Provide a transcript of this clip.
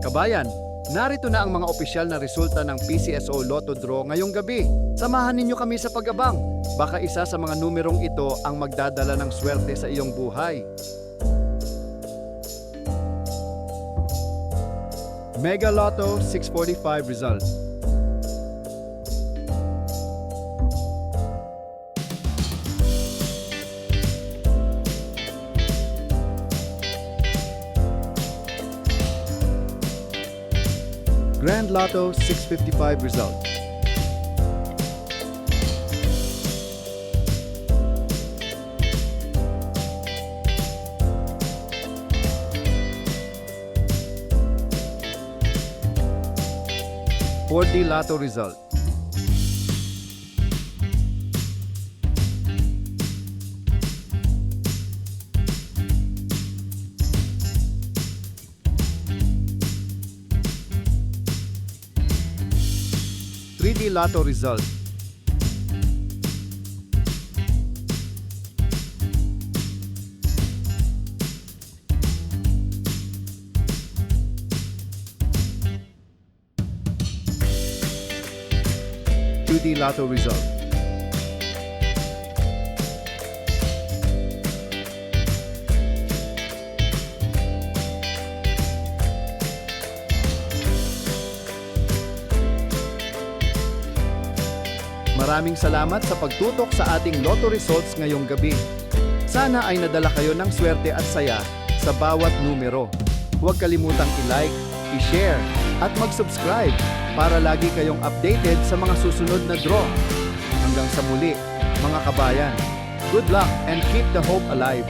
Kabayan, narito na ang mga opisyal na resulta ng PCSO Lotto Draw ngayong gabi. Samahan ninyo kami sa pag-abang. Baka isa sa mga numerong ito ang magdadala ng swerte sa iyong buhay. Mega Lotto 645 result. Grand Lotto 655 result. Four-D Lotto result. Three-D Lotto result. Two-D Lotto result. Maraming salamat sa pagtutok sa ating Lotto results ngayong gabi. Sana ay nadala kayo ng swerte at saya sa bawat numero. Huwag kalimutang i-like, i-share, at mag-subscribe para lagi kayong updated sa mga susunod na draw. Hanggang sa muli, mga kabayan. Good luck and keep the hope alive.